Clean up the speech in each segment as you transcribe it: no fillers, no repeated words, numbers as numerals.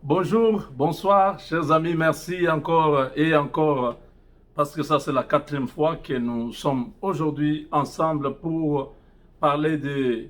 Bonjour, bonsoir, chers amis, merci encore et encore, parce que ça c'est la quatrième fois que nous sommes aujourd'hui ensemble pour parler de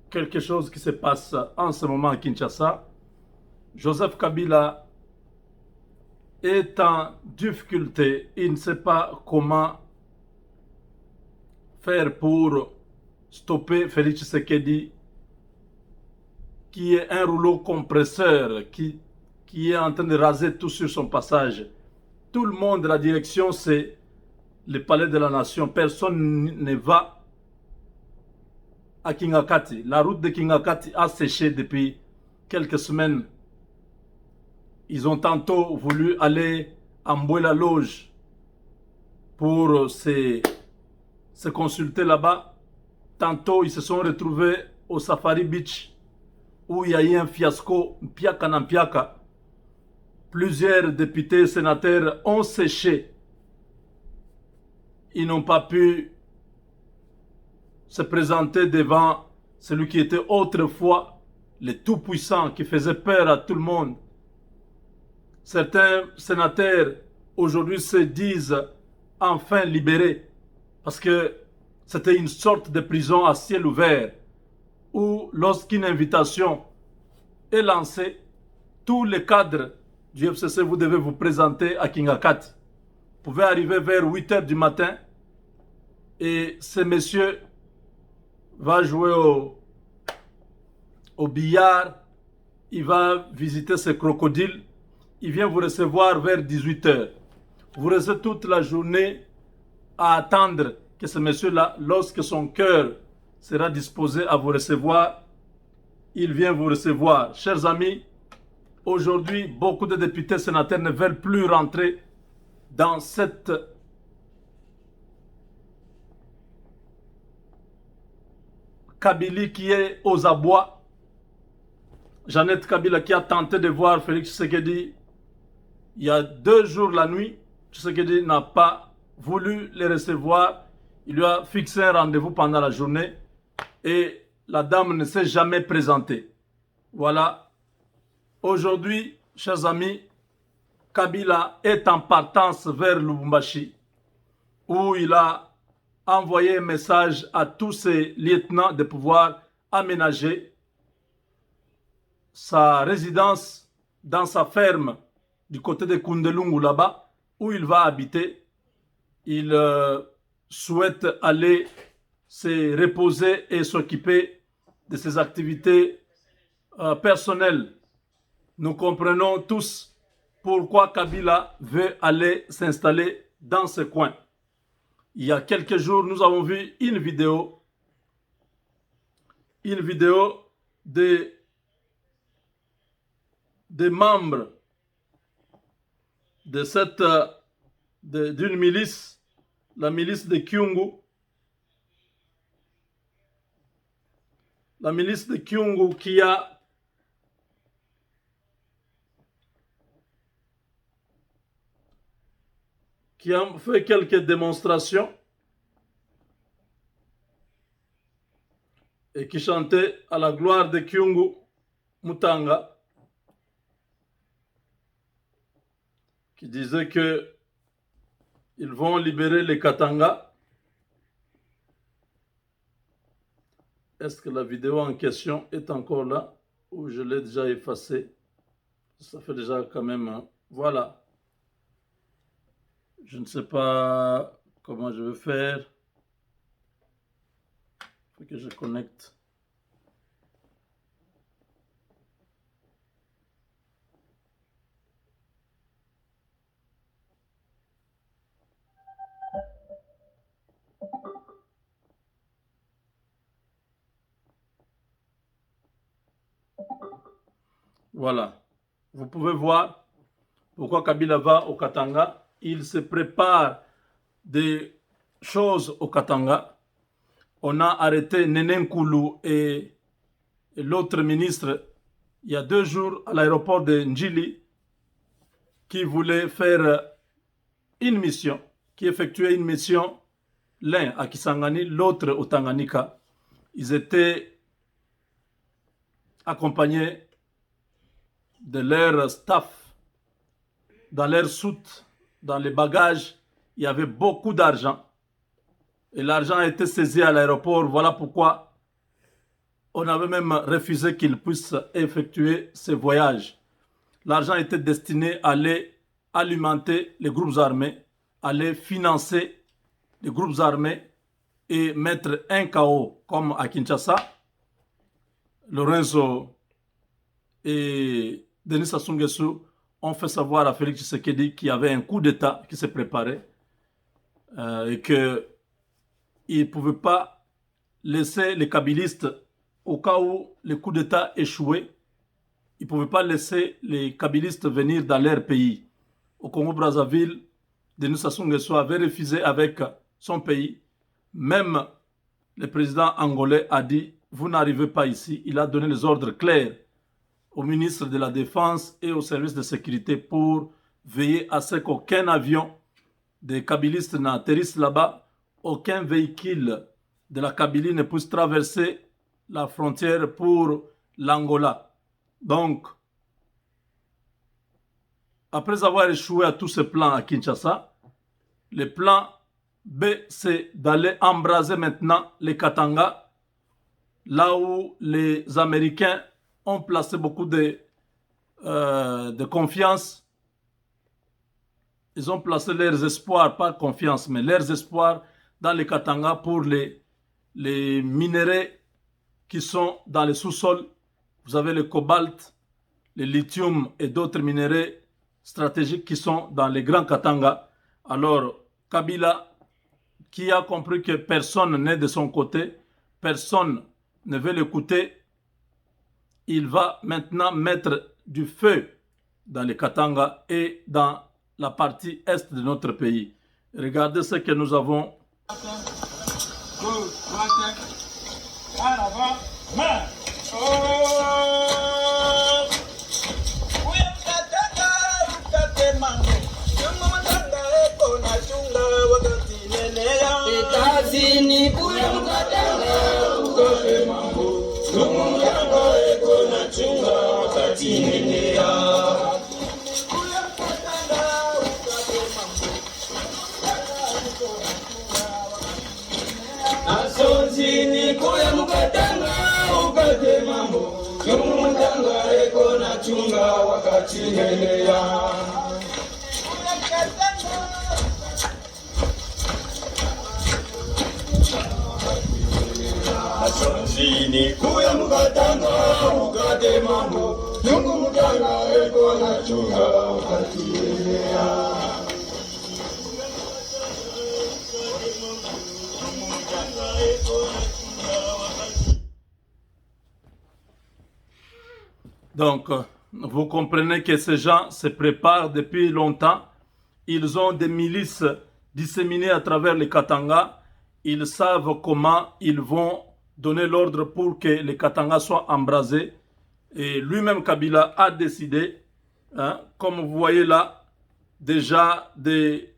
quelque chose qui se passe en ce moment à Kinshasa. Joseph Kabila est en difficulté, il ne sait pas comment faire pour stopper Félix Tshisekedi, qui est un rouleau compresseur, qui est en train de raser tout sur son passage. Tout le monde, la direction, c'est le palais de la nation. Personne ne va à Kingakati. La route de Kingakati a séché depuis quelques semaines. Ils ont tantôt voulu aller à Mbouela-Loge pour se consulter là-bas. Tantôt, ils se sont retrouvés au Safari Beach, où il y a eu un fiasco, Mpiaka na Mpiaka. Plusieurs députés et sénateurs ont séché. Ils n'ont pas pu se présenter devant celui qui était autrefois le tout-puissant, qui faisait peur à tout le monde. Certains sénateurs aujourd'hui se disent enfin libérés, parce que c'était une sorte de prison à ciel ouvert, où lorsqu'une invitation est lancée, tous les cadres du FCC, vous devez vous présenter à Kingakati. Vous pouvez arriver vers 8 h du matin et ce monsieur va jouer au billard, il va visiter ses crocodiles, il vient vous recevoir vers 18 h. Vous restez toute la journée à attendre que ce monsieur-là, lorsque son cœur sera disposé à vous recevoir, il vient vous recevoir. Chers amis, aujourd'hui, beaucoup de députés sénateurs ne veulent plus rentrer dans cette Kabylie qui est aux abois. Jeannette Kabila qui a tenté de voir Félix Tshisekedi il y a 2 jours la nuit. Tshisekedi n'a pas voulu les recevoir. Il lui a fixé un rendez-vous pendant la journée et la dame ne s'est jamais présentée. Voilà. Aujourd'hui, chers amis, Kabila est en partance vers Lubumbashi, où il a envoyé un message à tous ses lieutenants de pouvoir aménager sa résidence dans sa ferme du côté de Kundelungu là-bas, où il va habiter. Il souhaite aller se reposer et s'occuper de ses activités personnelles. Nous comprenons tous pourquoi Kabila veut aller s'installer dans ce coin. Il y a quelques jours, nous avons vu une vidéo des membres de cette d'une milice, la milice de Kyungu. La milice de Kyungu qui a fait quelques démonstrations et qui chantait à la gloire de Kyungu Mutanga, qui disait que ils vont libérer les Katanga. Est-ce que la vidéo en question est encore là ou je l'ai déjà effacée? Ça fait déjà quand même... Hein. Voilà. Je ne sais pas comment je vais faire. Il faut que je connecte. Voilà. Vous pouvez voir pourquoi Kabila va au Katanga. Il se prépare des choses au Katanga. On a arrêté Nene Nkulu et l'autre ministre il y a 2 jours à l'aéroport de Njili qui voulait faire une mission, qui effectuait une mission, l'un à Kisangani, l'autre au Tanganyika. Ils étaient accompagnés de leur staff, dans leur soute, dans les bagages, il y avait beaucoup d'argent. Et l'argent a été saisi à l'aéroport. Voilà pourquoi on avait même refusé qu'ils puissent effectuer ces voyages. L'argent était destiné à aller alimenter les groupes armés, à aller financer les groupes armés et mettre un chaos comme à Kinshasa. Lorenzo et Denis Sassou Nguesso ont fait savoir à Félix Tshisekedi qu'il y avait un coup d'État qui se préparait et qu'il ne pouvait pas laisser les kabylistes, au cas où le coup d'État échouait, il ne pouvait pas laisser les kabylistes venir dans leur pays. Au Congo-Brazzaville, Denis Sassou Nguesso avait refusé avec son pays. Même le président angolais a dit « Vous n'arrivez pas ici ». Il a donné les ordres clairs au ministre de la Défense et au service de sécurité pour veiller à ce qu'aucun avion des kabylistes n'atterrisse là-bas, aucun véhicule de la Kabylie ne puisse traverser la frontière pour l'Angola. Donc, après avoir échoué à tous ces plans à Kinshasa, le plan B, c'est d'aller embraser maintenant les Katanga, là où les Américains ont placé beaucoup de confiance. Ils ont placé leurs espoirs, pas confiance, mais leurs espoirs dans les Katanga pour les minéraux qui sont dans les sous-sols. Vous avez le cobalt, le lithium et d'autres minéraux stratégiques qui sont dans les grands Katanga. Alors, Kabila, qui a compris que personne n'est de son côté, personne ne veut l'écouter, il va maintenant mettre du feu dans les Katanga et dans la partie est de notre pays. Regardez ce que nous avons. Donc, vous comprenez que ces gens se préparent depuis longtemps. Ils ont des milices disséminées à travers les Katanga. Ils savent comment ils vont donner l'ordre pour que les Katanga soient embrasés. Et lui-même, Kabila, a décidé, hein, comme vous voyez là, déjà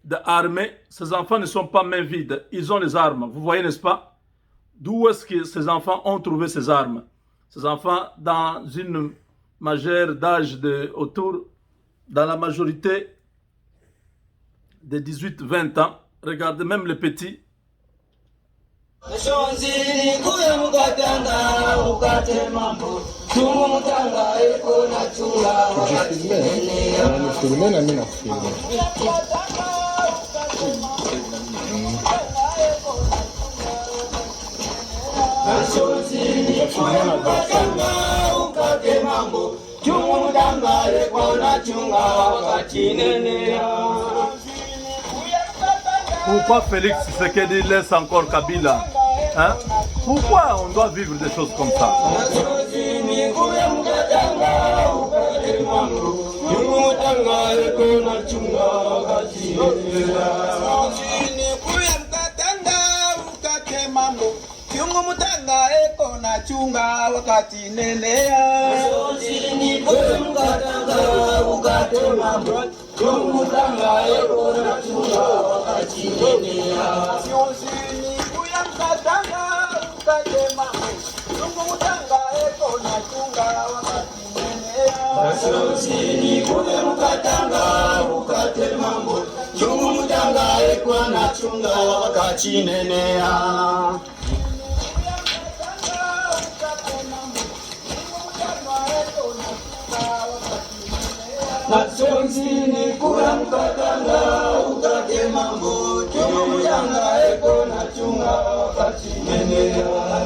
d'armer. Ces enfants ne sont pas main vides. Ils ont les armes. Vous voyez, n'est-ce pas? D'où est-ce que ces enfants ont trouvé ces armes? Ces enfants, dans une majeure d'âge autour, dans la majorité de 18-20 ans. Regardez même les petits. Pourquoi Félix Tshisekedi laisse encore Kabila, hein? Pourquoi on doit vivre des choses comme ça? Nasozini kule mukatanga ukate mambo chungu mutanga ekwa na chunga wakati nenea Nasozini kule mukatanga ukate mambo chungu mutanga ekwa na chunga wakati nenea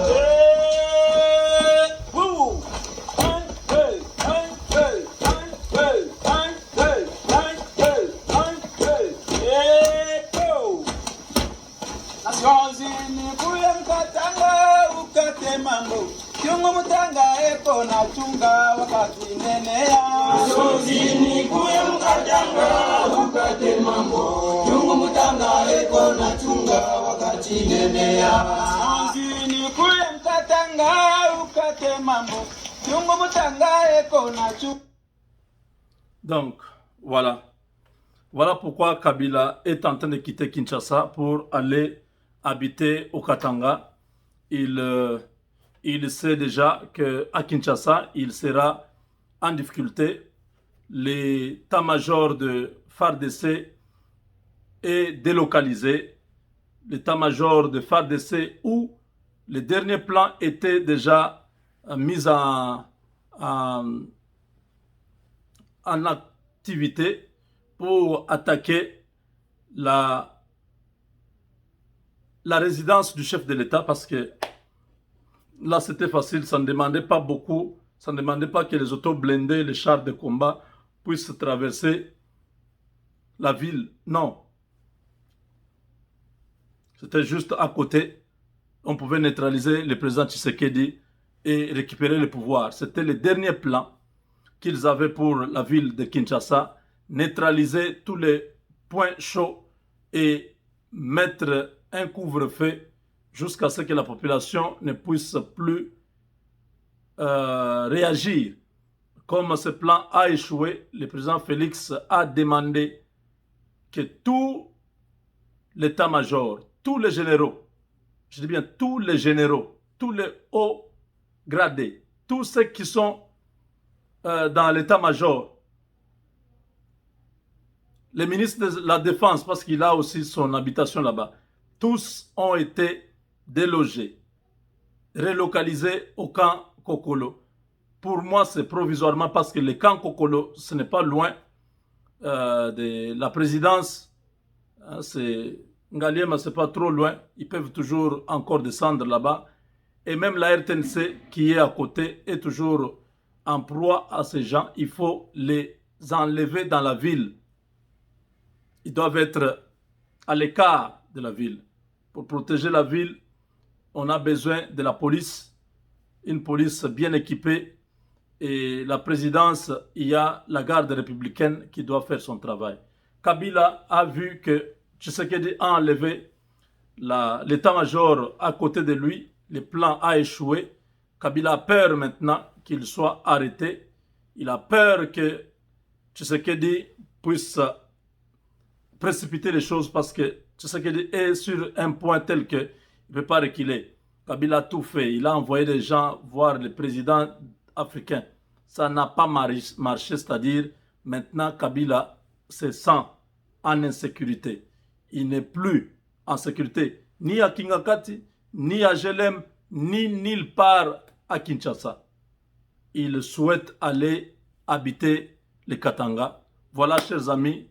na chunga wakati nenea Nasozini kuya mkatanga ukate mambo chungu mutanga eko na chunga wakati nenea Nasozini kuya mkatanga ukate mambo chungu mutanga eko na chunga. Donc, voilà. Voilà pourquoi Kabila est en train de quitter Kinshasa pour aller habiter au Katanga. Il sait déjà qu'à Kinshasa, il sera en difficulté. L'état-major de FARDC est délocalisé. L'état-major de FARDC où les derniers plans étaient déjà mis en activité pour attaquer la résidence du chef de l'État parce que là, c'était facile, ça ne demandait pas beaucoup, ça ne demandait pas que les autos blindés, les chars de combat puissent traverser la ville. Non. C'était juste à côté. On pouvait neutraliser le président Tshisekedi et récupérer le pouvoir. C'était le dernier plan qu'ils avaient pour la ville de Kinshasa. Neutraliser tous les points chauds et mettre un couvre-feu jusqu'à ce que la population ne puisse plus réagir. Comme ce plan a échoué, le président Félix a demandé que tout l'état-major, tous les généraux, je dis bien tous les généraux, tous les hauts gradés, tous ceux qui sont dans l'état-major, les ministres de la Défense, parce qu'il a aussi son habitation là-bas, tous ont été délogés, relocalisés au camp Kokolo. Pour moi, c'est provisoirement parce que le camp Kokolo, ce n'est pas loin de la présidence. Hein, c'est Ngaliema, ce n'est pas trop loin. Ils peuvent toujours encore descendre là-bas. Et même la RTNC qui est à côté est toujours en proie à ces gens. Il faut les enlever dans la ville. Ils doivent être à l'écart de la ville. Pour protéger la ville, on a besoin de la police, une police bien équipée. Et la présidence, il y a la garde républicaine qui doit faire son travail. Kabila a vu que Tshisekedi a enlevé l'état-major à côté de lui. Le plan a échoué. Kabila a peur maintenant qu'il soit arrêté. Il a peur que Tshisekedi puisse précipiter les choses parce que Tshisekedi est sur un point tel qu'il ne peut pas reculer. Kabila a tout fait. Il a envoyé des gens voir le président africain. Ça n'a pas marché, c'est-à-dire maintenant Kabila se sent en insécurité. Il n'est plus en sécurité ni à Kingakati, ni à Jelem, ni nulle part à Kinshasa. Il souhaite aller habiter le Katanga. Voilà, chers amis,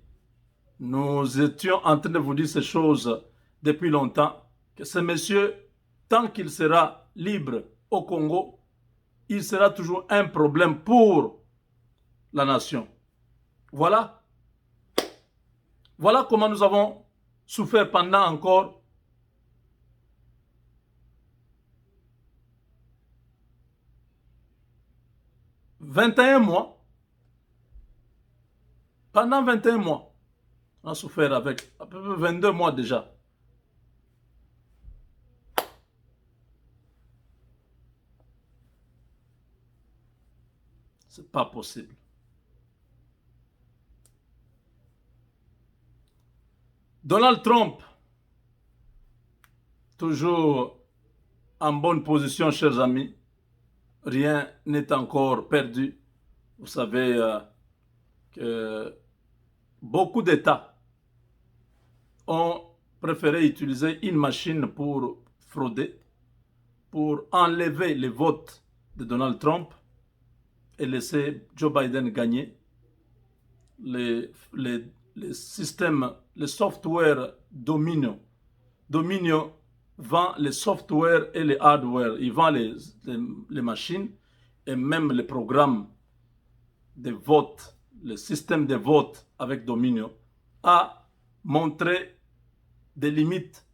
nous étions en train de vous dire ces choses depuis longtemps, que ce monsieur, tant qu'il sera libre au Congo, il sera toujours un problème pour la nation. Voilà. Voilà comment nous avons souffert pendant encore 21 mois. Pendant 21 mois, on a souffert avec à peu près 22 mois déjà. C'est pas possible. Donald Trump, toujours en bonne position, chers amis. Rien n'est encore perdu. Vous savez que beaucoup d'États ont préféré utiliser une machine pour frauder, pour enlever les votes de Donald Trump et laisser Joe Biden gagner. Les systèmes, les softwares Dominion. Dominion vend les softwares et les hardware. Il vend les machines et même les programmes de vote, le système de vote avec Dominion a montré des limites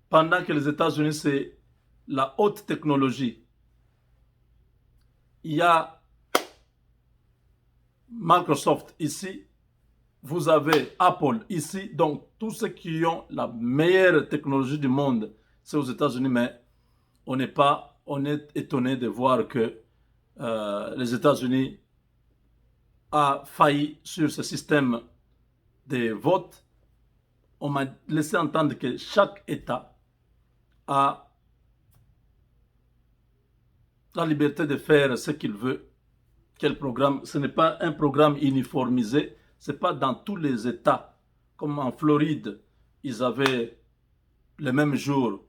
pendant que les États-Unis, c'est la haute technologie. Il y a Microsoft ici, vous avez Apple ici, donc tous ceux qui ont la meilleure technologie du monde, c'est aux États-Unis, mais on est étonné de voir que les États-Unis a failli sur ce système de vote. On m'a laissé entendre que chaque État a la liberté de faire ce qu'il veut. Quel programme? Ce n'est pas un programme uniformisé. Ce n'est pas dans tous les États. Comme en Floride, ils avaient le même jour.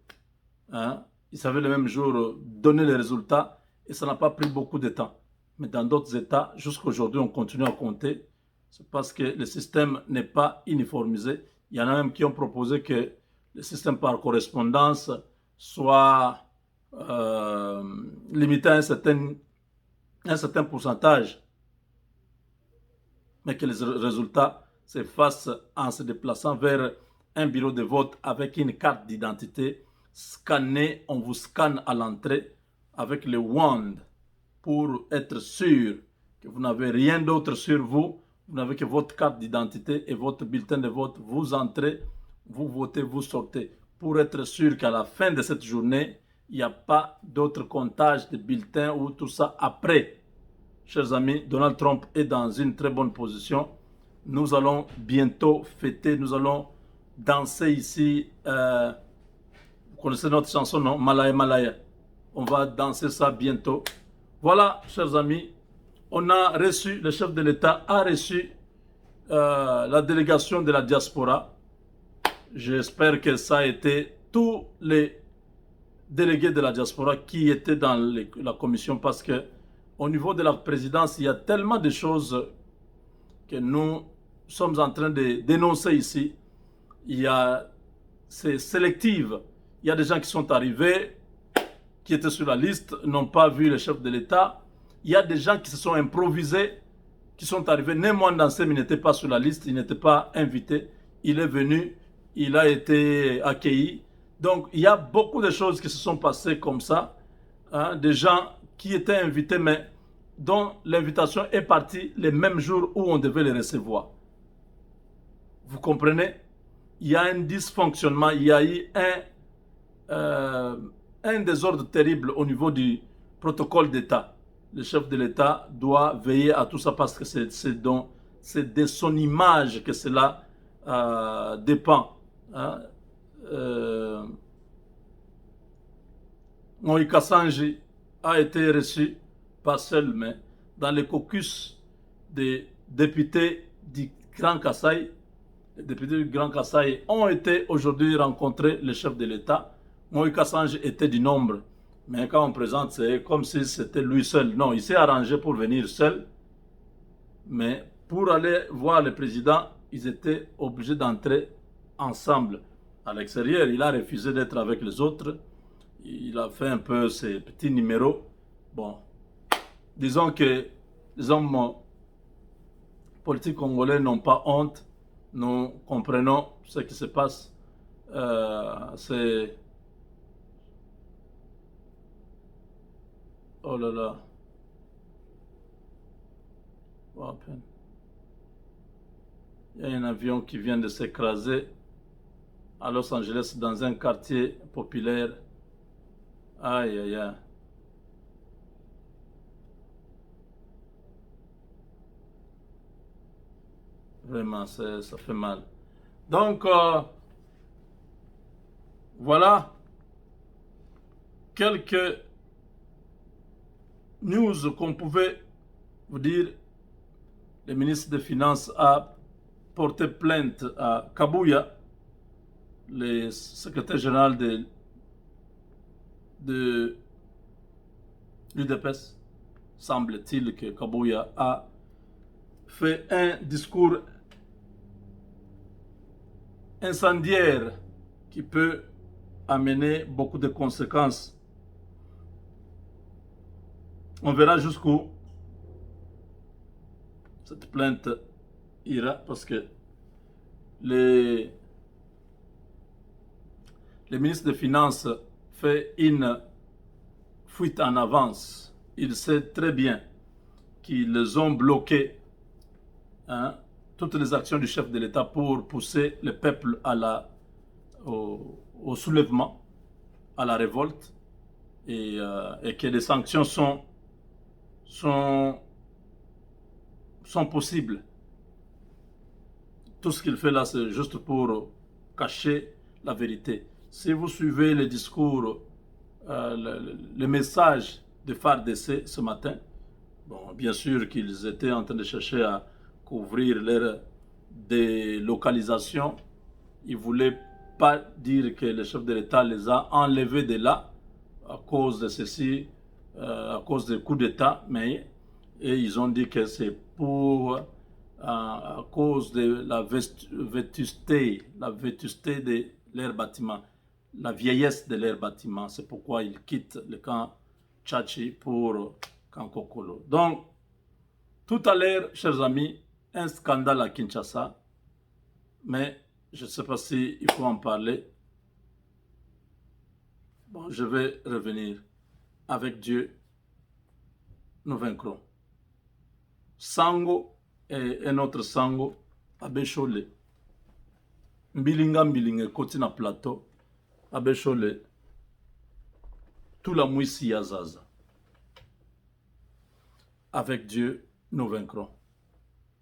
Hein? Ils savaient le même jour donner les résultats et ça n'a pas pris beaucoup de temps. Mais dans d'autres États, jusqu'à aujourd'hui, on continue à compter. C'est parce que le système n'est pas uniformisé. Il y en a même qui ont proposé que le système par correspondance soit limité à un certain pourcentage, mais que les résultats se fassent en se déplaçant vers un bureau de vote avec une carte d'identité scannée. On vous scanne à l'entrée avec le wand pour être sûr que vous n'avez rien d'autre sur vous. Vous n'avez que votre carte d'identité et votre bulletin de vote. Vous entrez, vous votez, vous sortez. Pour être sûr qu'à la fin de cette journée, il n'y a pas d'autre comptage de bulletins ou tout ça après. Chers amis, Donald Trump est dans une très bonne position. Nous allons bientôt fêter, nous allons danser ici. Vous connaissez notre chanson, non? Malaya Malaya. On va danser ça bientôt. Voilà, chers amis, on a reçu, le chef de l'État a reçu la délégation de la diaspora. J'espère que ça a été tous les délégués de la diaspora qui étaient dans la commission, parce que au niveau de la présidence, il y a tellement de choses que nous sommes en train de dénoncer ici. C'est sélectif. Il y a des gens qui sont arrivés, qui étaient sur la liste, n'ont pas vu le chef de l'État. Il y a des gens qui se sont improvisés, qui sont arrivés. Néanmoins, Dansem, il n'était pas sur la liste, il n'était pas invité. Il est venu, il a été accueilli. Donc, il y a beaucoup de choses qui se sont passées comme ça. Hein, des gens qui étaient invités, mais dont l'invitation est partie le même jour où on devait les recevoir. Vous comprenez? Il y a un dysfonctionnement, il y a eu un désordre terrible au niveau du protocole d'État. Le chef de l'État doit veiller à tout ça parce que c'est de son image que cela dépend. Hein? Moïka Sanji a été reçu, pas seul, mais dans le caucus des députés du Grand Kasaï. Les députés du Grand Kasaï ont été aujourd'hui rencontrer le chef de l'État. Moïka Sanji était du nombre, mais quand on présente, c'est comme si c'était lui seul. Non, il s'est arrangé pour venir seul, mais pour aller voir le président, ils étaient obligés d'entrer ensemble. À l'extérieur, il a refusé d'être avec les autres. Il a fait un peu ses petits numéros. Bon, disons que les hommes politiques congolais n'ont pas honte. Nous comprenons ce qui se passe. C'est... Oh là là. What happened? Il y a un avion qui vient de s'écraser à Los Angeles dans un quartier populaire. Aïe, aïe, aïe. Vraiment, ça fait mal. Donc, voilà quelques news qu'on pouvait vous dire, le ministre des Finances a porté plainte à Kabouya, le secrétaire général de l'UDPS. Semble-t-il que Kabouya a fait un discours incendiaire qui peut amener beaucoup de conséquences. On verra jusqu'où cette plainte ira, parce que le ministre des Finances fait une fuite en avance. Il sait très bien qu'ils ont bloqué toutes les actions du chef de l'État pour pousser le peuple au soulèvement, à la révolte, et que les sanctions sont possibles. Tout ce qu'il fait là, c'est juste pour cacher la vérité. Si vous suivez le discours, le message de FARDC ce matin, bon, bien sûr qu'ils étaient en train de chercher à couvrir leur délocalisation. Ils ne voulaient pas dire que le chef de l'État les a enlevés de là à cause de ceci, à cause du coup d'État, mais ils ont dit que c'est pour à cause de la vétusté de leurs bâtiments, la vieillesse de leurs bâtiments. C'est pourquoi ils quittent le camp Tchatchi pour Kankokolo. Donc, tout à l'heure, chers amis, un scandale à Kinshasa, mais je ne sais pas si il faut en parler. Bon, je vais revenir. Avec Dieu, nous vaincrons. Sango et un autre Sango à Bécholé. Mbilinga côté na plateau à Bécholé. Tout la mouissi à Zaza. Avec Dieu, nous vaincrons.